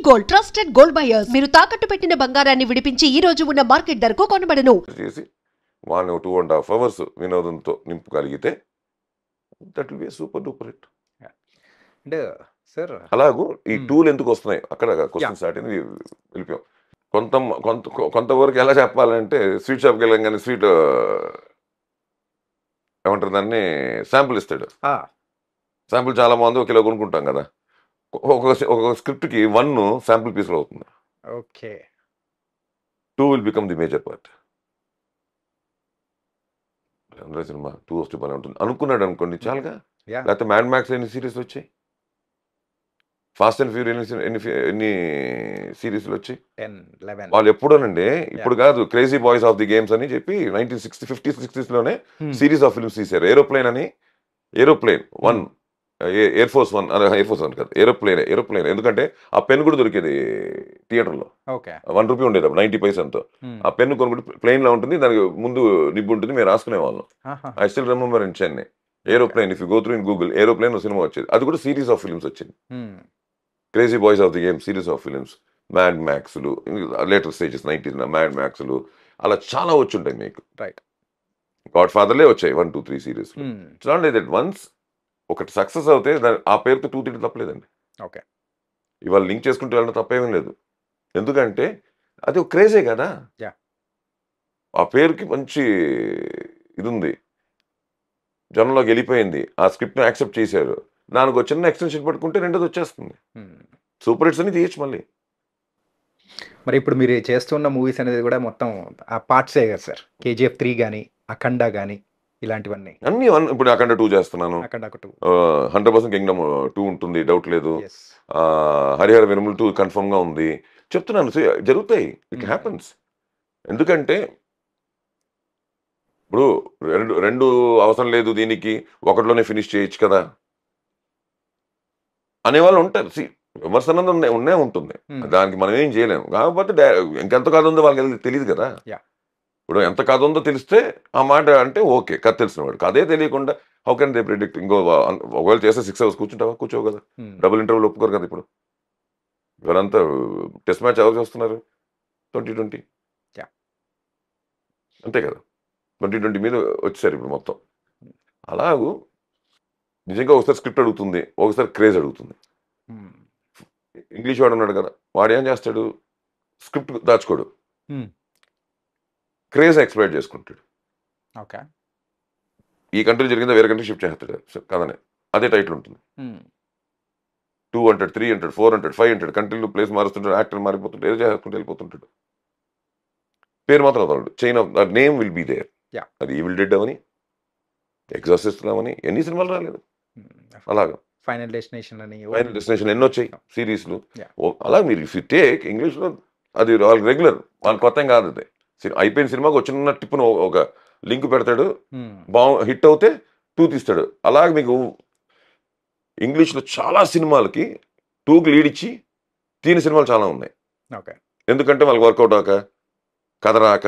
Gold trusted gold buyers. మీరు తాకట్టు పెట్టిన బంగారాన్ని విడిపించి ఈ రోజు ఉన్న మార్కెట్ ధరకు కొనబడను. చేసి వాళ్ళని 2.5 hours వినోదంతో నింపగలిగితే that will be super duper hit. అంటే సార్ అలాగూ ఈ టూల్ ఎందుకు వస్తున్నాయి అక్కడ క్వశ్చన్ స్టార్ట్ అయింది, వెళ్ళిపోయాం. కొంత కొంత కొంతవరకు ఎలా చెప్పాలంటే స్వీట్ షాప్కి వెళ్ళంగానే స్వీట్ ఏమంటారు దాన్ని శాంపుల్ ఇస్తాడు. శాంపుల్ చాలా బాగుంది, 1 కిలో కొనుక్కుంటాం కదా. ఒక స్క్రిప్ట్కి 1 శాంపుల్ పీస్లో అవుతుంది. Okay, 2 will become the major part. Cinema 2 వస్తే బాగా ఉంటుంది అనుకున్నాడు అనుకోండి చాలుగా. లేకపోతే మ్యాడ్ మ్యాక్స్ ఎన్ని సిరీస్లు వచ్చాయి, ఫాస్ట్ అండ్ ఫ్యూరియస్ ఎన్ని సిరీస్లు వచ్చాయి. 10, 11 వాళ్ళు ఎప్పుడోనండి, ఇప్పుడు కాదు, crazy boys of the games అని చెప్పి 1950s 60s series of films తీశారు. ఏరోప్లేన్ అని, ఏరోప్లేన్ 1, ఎయిర్ ఫోర్స్ 1 కాదు, ఏరోప్లేన్. ఎందుకంటే ఆ పెన్ కూడా దొరికేది థియేటర్లో. 1 రూపీ ఉండేది అప్పుడు, 90 పైసలతో. ఆ పెన్ కొనుక్కుంటే ప్లేన్ లో ఉంటుంది, దానికి ముందు నిబ్బు ఉంటుంది, మేము రాసుకునే వాళ్ళం. I still remember in Chennai aeroplane. If you go through in Google aeroplane cinema వచ్చేది, అది కూడా సిరీస్ ఆఫ్ ఫిల్మ్స్ వచ్చింది. Crazy boys of the game series of films, mad మ్యాక్స్లు, లేటర్ స్టేజెస్ 90s మ్యాడ్ మ్యాక్స్లు, అలా చాలా వచ్చుంటాయి మీకు. రైట్, గాడ్ ఫాదర్లే వచ్చాయి 1, 2, 3 series. It's not like that. Once ఒకటి సక్సెస్ అవుతే ఆ పేరుతో 2, 3 తప్పలేదండి. ఓకే, ఇవాళ లింక్ చేసుకుంటూ వెళ్ళడం తప్పేమీ లేదు. ఎందుకంటే అది ఒక క్రేజే కదా. ఆ పేరుకి మంచి ఇది ఉంది, జనంలోకి వెళ్ళిపోయింది, ఆ స్క్రిప్ట్ని యాక్సెప్ట్ చేశారు. దానికి ఒక చిన్న ఎక్స్టెన్షన్ పట్టుకుంటే రెండోది వచ్చేస్తుంది. సూపర్ హిట్స్ అని తీయచ్చు మళ్ళీ. మరి ఇప్పుడు మీరు చేస్తున్న మూవీస్ అనేది కూడా మొత్తం ఆ పార్ట్సే కదా సార్. KGF 3 కానీ, అఖండ కానీ, ఇలాంటివన్నీ అన్ని ఇప్పుడు అఖండ 2 చేస్తున్నాను, 100% కింగ్డమ్ 2 ఉంటుంది, డౌట్ లేదు. హరిహర విరములు 2 కన్ఫర్మ్ గా ఉంది. చెప్తున్నాను, జరుగుతాయి, ఇట్ హ్యాపన్స్. ఎందుకంటే ఇప్పుడు రెండు అవసరం లేదు దీనికి, ఒకటిలోనే ఫినిష్ చేయొచ్చు కదా అనేవాళ్ళు ఉంటారు. విమర్శనం ఉండే ఉంటుంది, దానికి మనం ఏం చేయలేము. కాకపోతే ఇంకెంత కథ ఉందో వాళ్ళకి తెలియదు కదా. ఇప్పుడు ఎంత కథ ఉందో తెలిస్తే ఆ మాట అంటే ఓకే, కథ తెలిసిన వాడు. కథే తెలియకుండా హౌ కెన్ దే ప్రిడిక్ట్. ఒకవేళ చేస్తే 6 hours కూర్చుంటావా? కూర్చోవు కదా. డబుల్ ఇంటర్వ్యూలు ఒప్పుకోరు కదా. ఇప్పుడు ఇవాళంతా టెస్ట్ మ్యాచ్ ఎవరు చూస్తున్నారు? 2020 అంతే కదా. 2020 మీద వచ్చేసారు ఇప్పుడు మొత్తం. అలాగూ నిజంగా ఒకసారి స్క్రిప్ట్ అడుగుతుంది, ఒకసారి క్రేజ్ అడుగుతుంది. ఇంగ్లీష్ వాడు ఉన్నాడు కదా, వాడు ఏం చేస్తాడు, స్క్రిప్ట్ దాచుకోడు, క్రేజ్ ఎక్స్ప్లైట్ చేసుకుంటాడు. ఈ కంట్రీ జరిగిందా వేరే కంట్రీ షిఫ్ట్ చేస్తాడు కదనే, అదే టైటిల్ ఉంటుంది. 2 అంటాడు, 3 అంటాడు, 4 అంటాడు, 5 అంటాడు, కంట్రీలో ప్లేస్ మారుస్తుంటాడు, యాక్టర్ మారిపోతుంటాడు, ఏదో చేసుకుంటూ వెళ్ళిపోతుంటాడు. పేరు మాత్రం వదలడు. Chain of that name will be there. అది ఈవిల్ డెడ్ అవని, ఎగ్జాసిస్ట్ అవని ఎన్ని సినిమాలు రాలేదు. అలాగా ఫైనల్ డెస్టినేషన్ ఎన్ని వచ్చాయి సిరీస్లు. అలా మీరు ఇఫ్ యూ టేక్ ఇంగ్లీష్లో అది వాళ్ళకి రెగ్యులర్, వాళ్ళకి కొత్త కాదు. అది అయిపోయిన సినిమాకి వచ్చిన టిప్పును ఒక లింక్ పెడతాడు, హిట్ అవుతే 2 తీస్తాడు. అలాగే మీకు ఇంగ్లీష్లో చాలా సినిమాలకి 2కి లీడ్ ఇచ్చి తీని సినిమాలు చాలా ఉన్నాయి. ఎందుకంటే వాళ్ళకి వర్కౌట్ అవ్వక, కథ రాక,